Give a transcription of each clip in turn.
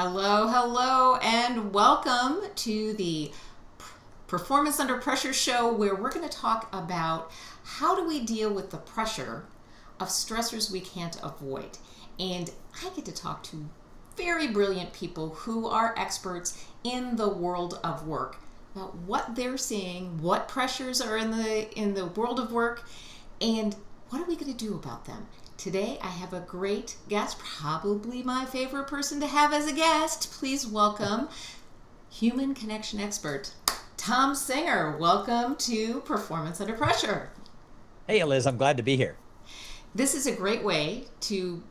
Hello, hello, and welcome to the Performance Under Pressure show, where we're going to talk about how do we deal with the pressure of stressors we can't avoid. And I get to talk to very brilliant people who are experts in the world of work about what they're seeing, what pressures are in the world of work, and what are we going to do about them. Today, I have a great guest, probably my favorite person to have as a guest. Please welcome human connection expert, Thom Singer. Welcome to Performance Under Pressure. Hey, Eliz, I'm glad to be here. This is a great way to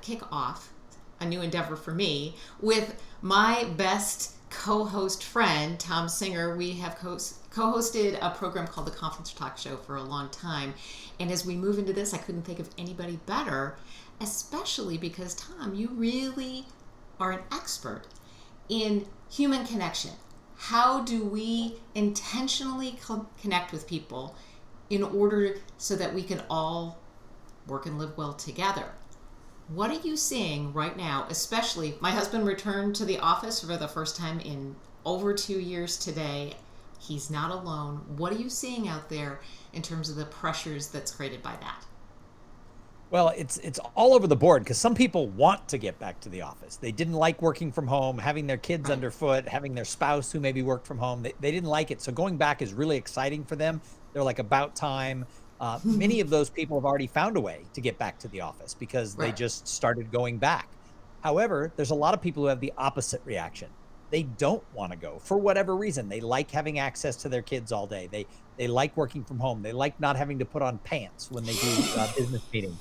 kick off a new endeavor for me with my best co-host friend, Thom Singer. We have co-hosted a program called the Conference Talk Show for a long time. And as we move into this, I couldn't think of anybody better, especially because, Thom, you really are an expert in human connection. How do we intentionally connect with people in order so that we can all work and live well together? What are you seeing right now? Especially, my husband returned to the office for the first time in over 2 years today. He's not alone. What are you seeing out there in terms of the pressures that's created by that? Well, it's all over the board because some people want to get back to the office. They didn't like working from home, having their kids Right. underfoot, having their spouse who maybe worked from home. They didn't like it. So going back is really exciting for them. They're like about time. Many of those people have already found a way to get back to the office because they Right. just started going back. However, there's a lot of people who have the opposite reaction. They don't want to go for whatever reason. They like having access to their kids all day. They like working from home. They like not having to put on pants when they do business meetings.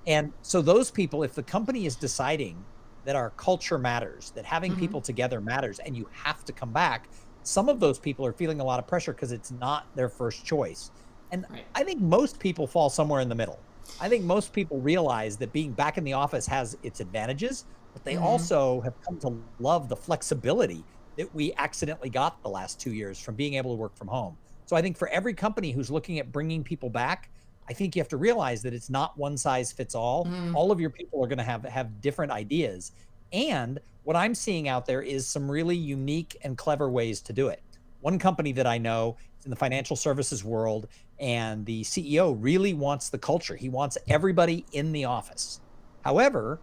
And so those people, if the company is deciding that our culture matters, that having Mm-hmm. people together matters, and you have to come back, some of those people are feeling a lot of pressure because it's not their first choice. And Right. I think most people fall somewhere in the middle. I think most people realize that being back in the office has its advantages, but they Mm-hmm. also have come to love the flexibility that we accidentally got the last 2 years from being able to work from home. So I think for every company who's looking at bringing people back, I think you have to realize that it's not one size fits all. Mm-hmm. All of your people are going to have different ideas. And what I'm seeing out there is some really unique and clever ways to do it. One company that I know is in the financial services world, and the CEO really wants the culture. He wants everybody in the office. However,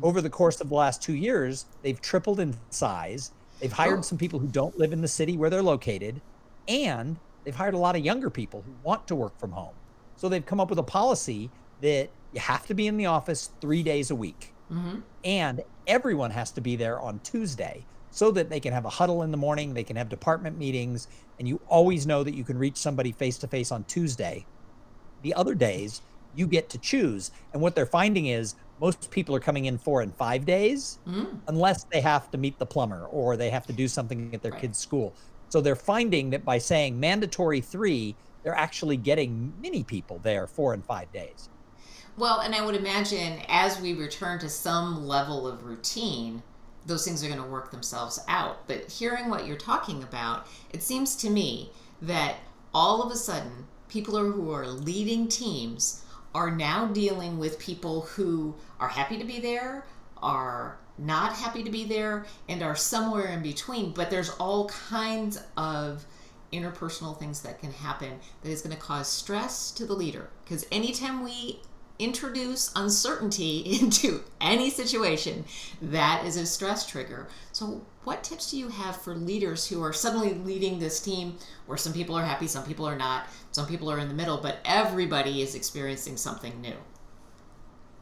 over the course of the last 2 years, they've tripled in size. They've hired Oh, some people who don't live in the city where they're located, and they've hired a lot of younger people who want to work from home. So they've come up with a policy that you have to be in the office 3 days a week, mm-hmm. and everyone has to be there on Tuesday so that they can have a huddle in the morning, they can have department meetings, and you always know that you can reach somebody face to face on Tuesday. The other days, you get to choose. And what they're finding is most people are coming in 4 and 5 days Mm-hmm. unless they have to meet the plumber or they have to do something at their Right. kid's school. So they're finding that by saying mandatory 3, they're actually getting many people there 4 and 5 days. Well, and I would imagine as we return to some level of routine, those things are going to work themselves out. But hearing what you're talking about, it seems to me that all of a sudden, who are leading teams are now dealing with people who are happy to be there, are not happy to be there, and are somewhere in between. But there's all kinds of interpersonal things that can happen that is going to cause stress to the leader. Because anytime we introduce uncertainty into any situation, that is a stress trigger. So what tips do you have for leaders who are suddenly leading this team where some people are happy, some people are not, some people are in the middle, but everybody is experiencing something new?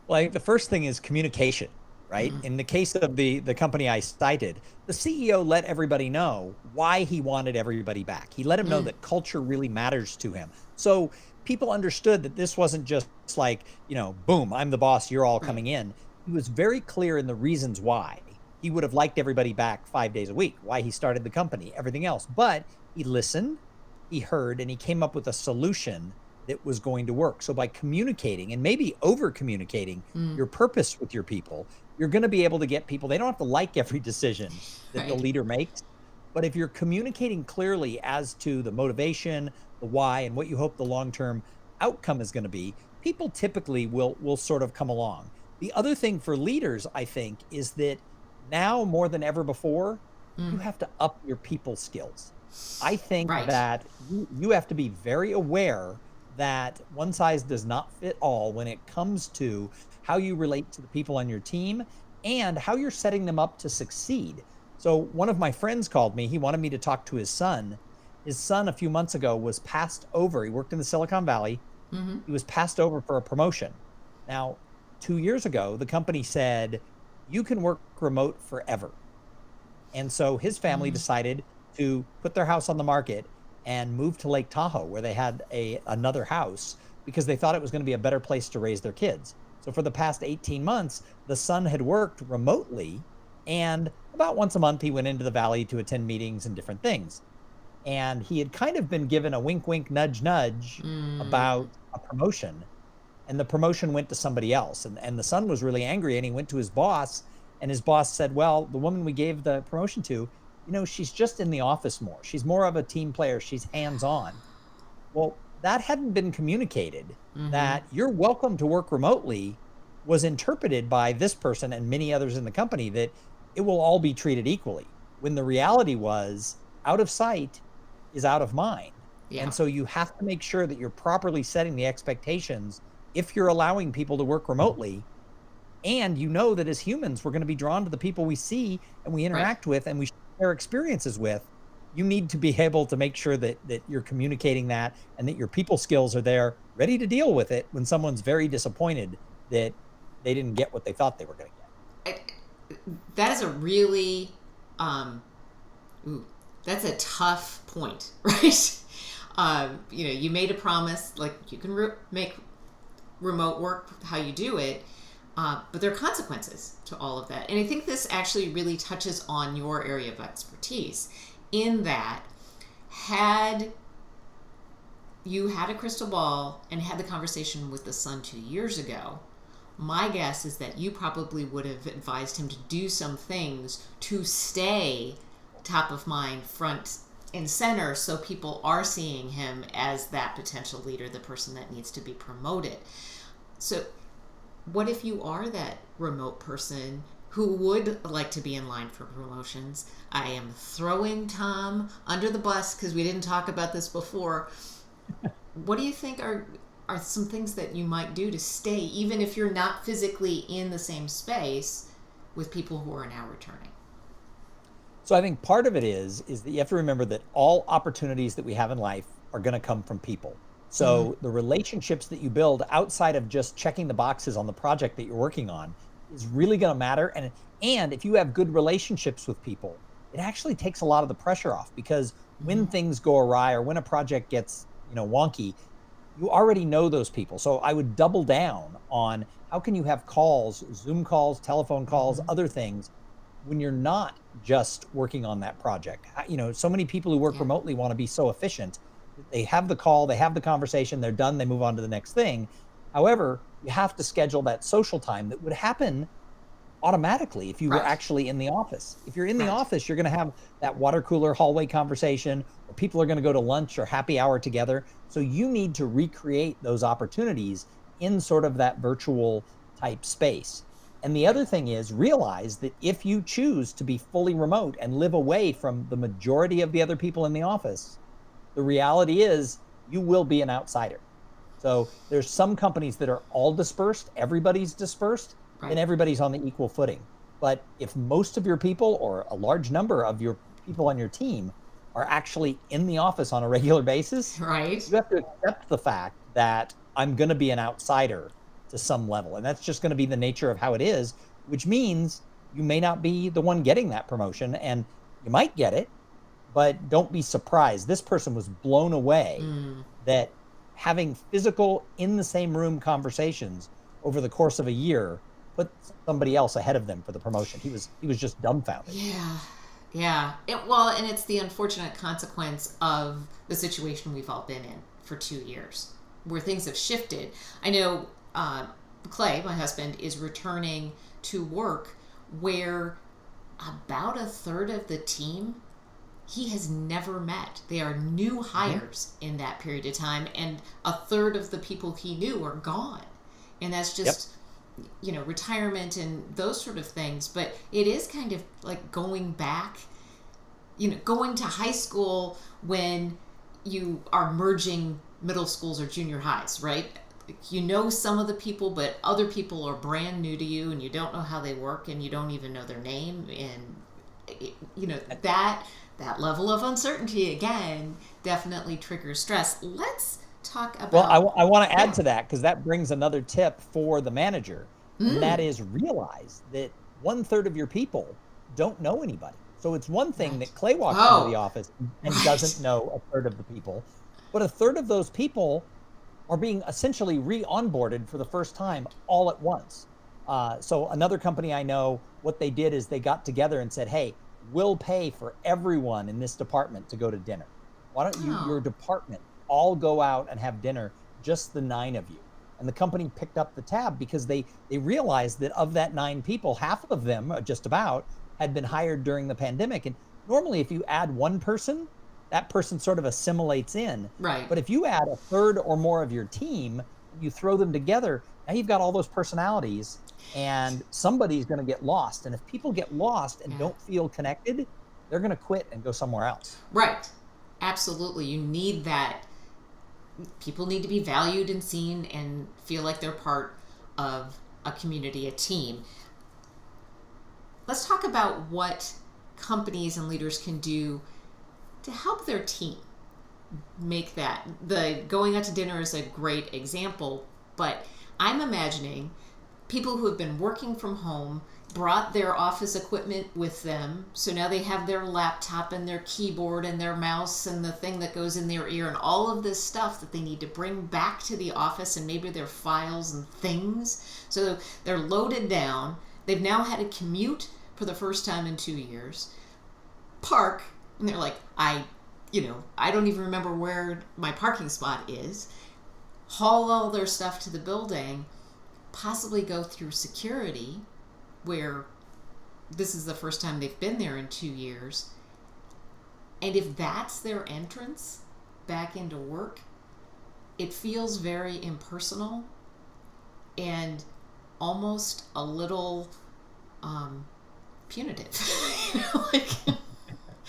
Well, I think the first thing is communication, right? Mm-hmm. In the case of the company I cited, the CEO let everybody know why he wanted everybody back. He let them know Mm. that culture really matters to him. So people understood that this wasn't just like, boom, I'm the boss, you're all Right. coming in. He was very clear in the reasons why. He would have liked everybody back 5 days a week, why he started the company, everything else. But he listened, he heard, and he came up with a solution that was going to work. So by communicating and maybe over communicating Mm. your purpose with your people, you're going to be able to get people. They don't have to like every decision that the Right. leader makes, but if you're communicating clearly as to the motivation, the why, and what you hope the long-term outcome is going to be, people typically will sort of come along. The other thing for leaders, I think, is that now more than ever before, you Mm, have to up your people skills. I think right. that you have to be very aware that one size does not fit all when it comes to how you relate to the people on your team and how you're setting them up to succeed. So, one of my friends called me. He wanted me to talk to his son. His son, a few months ago, was passed over. He worked in the Silicon Valley. Hmm. He was passed over for a promotion. Now, 2 years ago, the company said, you can work remote forever. And so his family Mm, decided to put their house on the market and move to Lake Tahoe, where they had another house because they thought it was going to be a better place to raise their kids. So for the past 18 months, the son had worked remotely, and about once a month he went into the valley to attend meetings and different things. And he had kind of been given a wink wink nudge nudge mm, about a promotion, and the promotion went to somebody else. And the son was really angry, and he went to his boss, and his boss said, well, the woman we gave the promotion to, she's just in the office more. She's more of a team player. She's hands on. Well, that hadn't been communicated. hmm. That you're welcome to work remotely was interpreted by this person and many others in the company that it will all be treated equally. When the reality was out of sight is out of mind. Yeah. And so you have to make sure that you're properly setting the expectations if you're allowing people to work remotely. And you know that as humans, we're going to be drawn to the people we see and we Right. interact with and we share experiences with. You need to be able to make sure that you're communicating that and that your people skills are there, ready to deal with it when someone's very disappointed that they didn't get what they thought they were going to get. I, that is a really, um, ooh, that's a tough point, right? You made a promise, like you can make remote work how you do it, but there are consequences to all of that. And I think this actually really touches on your area of expertise in that had you had a crystal ball and had the conversation with the son 2 years ago, my guess is that you probably would have advised him to do some things to stay top of mind, front and center, so people are seeing him as that potential leader, the person that needs to be promoted. So, what if you are that remote person who would like to be in line for promotions? I am throwing Tom under the bus because we didn't talk about this before. What do you think are some things that you might do to stay, even if you're not physically in the same space with people who are now returning? So I think part of it is that you have to remember that all opportunities that we have in life are going to come from people. Mm-hmm. So the relationships that you build outside of just checking the boxes on the project that you're working on is really going to matter. And if you have good relationships with people, it actually takes a lot of the pressure off because Mm-hmm. when things go awry or when a project gets, wonky, you already know those people. So I would double down on how can you have calls, Zoom calls, telephone calls, Mm-hmm. other things when you're not just working on that project. So many people who work Yeah. remotely want to be so efficient. They have the call, they have the conversation, they're done, they move on to the next thing. However, you have to schedule that social time that would happen automatically if you were Right. actually in the office. If you're in the Right. office, you're going to have that water cooler hallway conversation, or people are going to go to lunch or happy hour together. So you need to recreate those opportunities in sort of that virtual type space. And the Right. other thing is realize that if you choose to be fully remote and live away from the majority of the other people in the office, the reality is you will be an outsider. So there's some companies that are all dispersed, everybody's dispersed, then Right. everybody's on the equal footing. But if most of your people or a large number of your people on your team are actually in the office on a regular basis, Right. you have to accept the fact that I'm going to be an outsider to some level. And that's just going to be the nature of how it is, which means you may not be the one getting that promotion and you might get it, but don't be surprised. This person was blown away Mm. that having physical in the same room conversations over the course of a year put somebody else ahead of them for the promotion. He was just dumbfounded. Yeah. Yeah. Well, and it's the unfortunate consequence of the situation we've all been in for 2 years, where things have shifted. I know Clay, my husband, is returning to work where about a third of the team he has never met. They are new Mhm. hires in that period of time, and a third of the people he knew are gone. And that's Yep. just retirement and those sort of things, but it is kind of like going back, going to high school when you are merging middle schools or junior highs, right? Some of the people, but other people are brand new to you and you don't know how they work and you don't even know their name. And, that level of uncertainty, again, definitely triggers stress. Let's talk about... Well, I want to add to that, because that brings another tip for the manager. And that is, realize that 1/3 of your people don't know anybody. So it's one thing that Clay walks into the office and doesn't know 1/3 of the people, but 1/3 of those people are being essentially re-onboarded for the first time all at once. So another company I know, what they did is they got together and said, hey, we'll pay for everyone in this department to go to dinner. Why don't you, your department, all go out and have dinner, just the 9 of you? And the company picked up the tab because they realized that of that 9 people, half of them, just about, had been hired during the pandemic. And normally if you add one person, that person sort of assimilates in. Right. But if you add 1/3 or more of your team, you throw them together, now you've got all those personalities and somebody's going to get lost. And if people get lost and don't feel connected, they're going to quit and go somewhere else. Right. Absolutely. You need that. People need to be valued and seen and feel like they're part of a community, a team. Let's talk about what companies and leaders can do to help their team make that. The going out to dinner is a great example, but I'm imagining people who have been working from home brought their office equipment with them. So now they have their laptop and their keyboard and their mouse and the thing that goes in their ear and all of this stuff that they need to bring back to the office, and maybe their files and things. So they're loaded down. They've now had a commute for the first time in 2 years. Park, and they're like, I don't even remember where my parking spot is. Haul all their stuff to the building, possibly go through security, where this is the first time they've been there in 2 years. And if that's their entrance back into work, it feels very impersonal and almost a little punitive.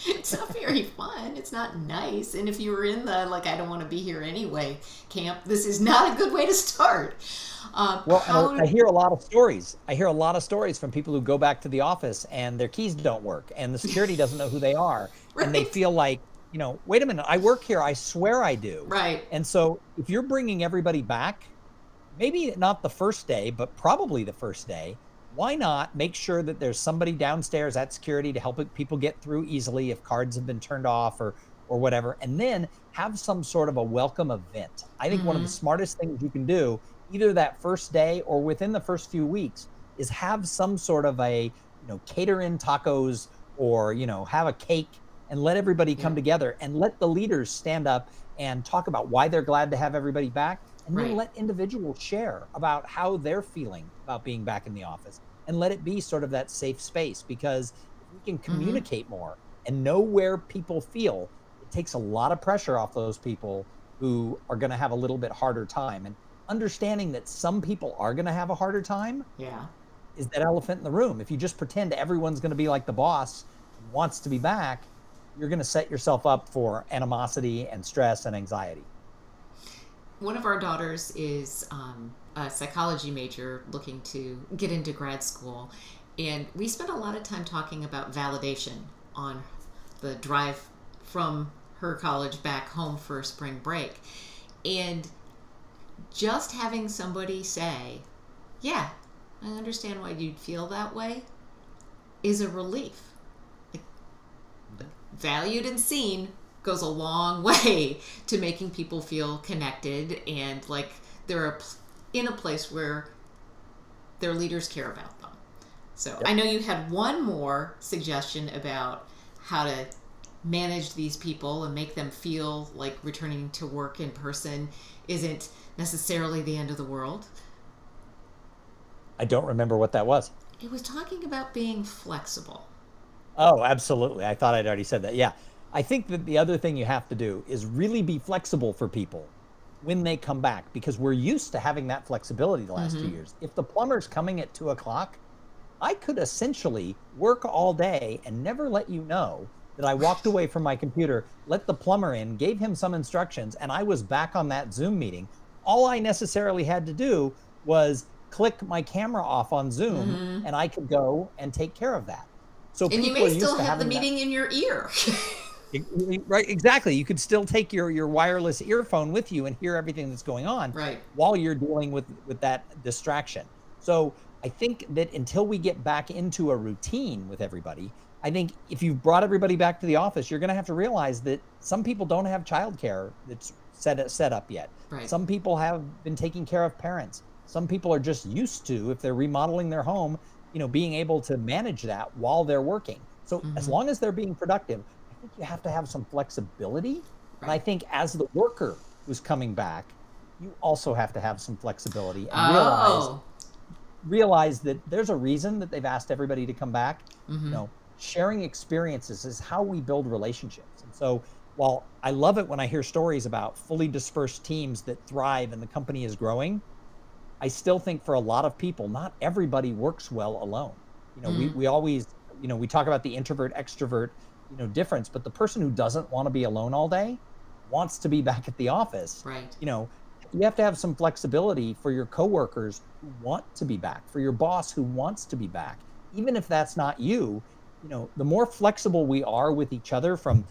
It's not very fun. It's not nice. And if you were in the, I don't want to be here anyway camp, this is not a good way to start. I hear a lot of stories. I hear a lot of stories from people who go back to the office and their keys don't work and the security doesn't know who they are. Right. And they feel like, wait a minute, I work here. I swear I do. Right. And so if you're bringing everybody back, maybe not the first day, but probably the first day, why not make sure that there's somebody downstairs at security to help people get through easily if cards have been turned off or whatever, and then have some sort of a welcome event. I think one of the smartest things you can do, either that first day or within the first few weeks, is have some sort of a, cater in tacos or, have a cake and let everybody come together and let the leaders stand up and talk about why they're glad to have everybody back. And then let individuals share about how they're feeling about being back in the office, and let it be sort of that safe space, because if we can communicate more and know where people feel, it takes a lot of pressure off those people who are going to have a little bit harder time. And understanding that some people are going to have a harder time is that elephant in the room. If you just pretend everyone's going to be like the boss and wants to be back, you're going to set yourself up for animosity and stress and anxiety. One of our daughters is a psychology major looking to get into grad school. And we spent a lot of time talking about validation on the drive from her college back home for spring break. And just having somebody say, yeah, I understand why you'd feel that way, is a relief. Valued and seen goes a long way to making people feel connected and like they're in a place where their leaders care about them. So I know you had one more suggestion about how to manage these people and make them feel like returning to work in person isn't necessarily the end of the world. I don't remember what that was. It was talking about being flexible. Oh, absolutely. I thought I'd already said that. Yeah. I think that the other thing you have to do is really be flexible for people, when they come back, because we're used to having that flexibility the last 2 Mm-hmm. years. If the plumber's coming at 2 o'clock, I could essentially work all day and never let you know that I walked away from my computer, let the plumber in, gave him some instructions, and I was back on that Zoom meeting. All I necessarily had to do was click my camera off on Zoom, Mm-hmm. and I could go and take care of that. So And you people may are used still to have the having that. meeting in your ear. Right, exactly. You could still take your wireless earphone with you and hear everything that's going on Right. while you're dealing with that distraction. So I think that until we get back into a routine with everybody, I think if you've brought everybody back to the office, you're going to have to realize that some people don't have childcare that's set up yet. Right. Some people have been taking care of parents. Some people are just used to, if they're remodeling their home, being able to manage that while they're working. So as Mm-hmm. long as they're being productive, I think you have to have some flexibility. And I Right. think as the worker who's coming back, you also have to have some flexibility and Oh. realize that there's a reason that they've asked everybody to come back. You Mm-hmm. know, sharing experiences is how we build relationships. And so while I love it when I hear stories about fully dispersed teams that thrive and the company is growing, I still think for a lot of people, not everybody works well alone. Mm-hmm. We always, we talk about the introvert extrovert, difference, but the person who doesn't want to be alone all day wants to be back at the office. Right. You know, you have to have some flexibility for your coworkers who want to be back, for your boss who wants to be back. Even if that's not you, the more flexible we are with each other, from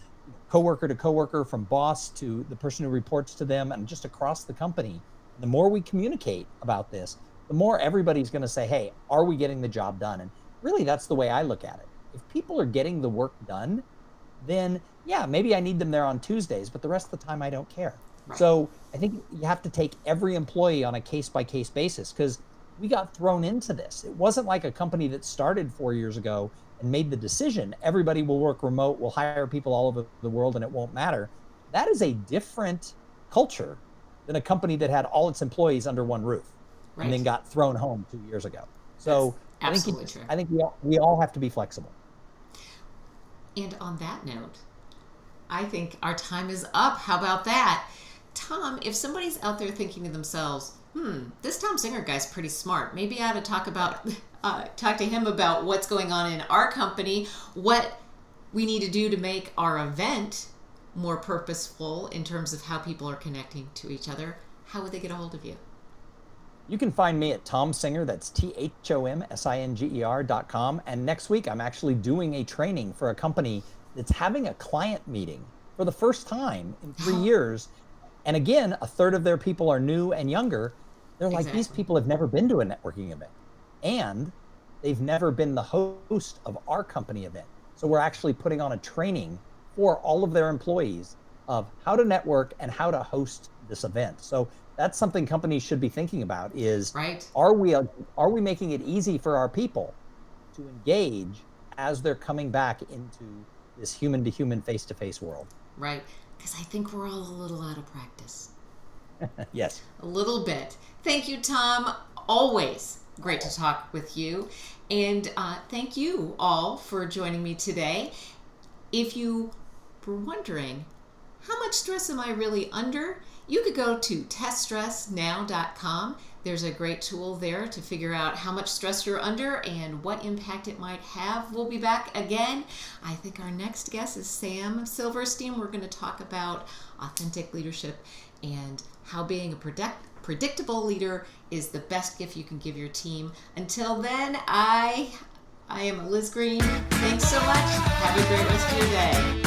coworker to coworker, from boss to the person who reports to them, and just across the company, the more we communicate about this, the more everybody's going to say, hey, are we getting the job done? And really, that's the way I look at it. If people are getting the work done, then yeah, maybe I need them there on Tuesdays, but the rest of the time I don't care. Right. So I think you have to take every employee on a case by case basis, because we got thrown into this. It wasn't like a company that started 4 years ago and made the decision, everybody will work remote, we'll hire people all over the world and it won't matter. That is a different culture than a company that had all its employees under one roof and then Right. got thrown home 2 years ago. That's So absolutely true. I think we all have to be flexible. And on that note, I think our time is up. How about that? Thom, if somebody's out there thinking to themselves, this Thom Singer guy's pretty smart. Maybe I ought to talk to him about what's going on in our company, what we need to do to make our event more purposeful in terms of how people are connecting to each other. How would they get a hold of you? You can find me at Thom Singer, that's THOMSINGER.com. And next week, I'm actually doing a training for a company that's having a client meeting for the first time in 3 years. And again, a third of their people are new and younger. They're like, these Exactly. people have never been to a networking event, and they've never been the host of our company event. So we're actually putting on a training for all of their employees of how to network and how to host this event. So that's something companies should be thinking about, is Right? are we making it easy for our people to engage as they're coming back into this human to human, face to face world? Right. Because I think we're all a little out of practice. Yes. A little bit. Thank you, Thom. Always great to talk with you. And thank you all for joining me today. If you were wondering, how much stress am I really under? You could go to teststressnow.com. There's a great tool there to figure out how much stress you're under and what impact it might have. We'll be back again. I think our next guest is Sam Silverstein. We're going to talk about authentic leadership and how being a predictable leader is the best gift you can give your team. Until then, I am Eliz Greene. Thanks so much. Have a great rest of your day.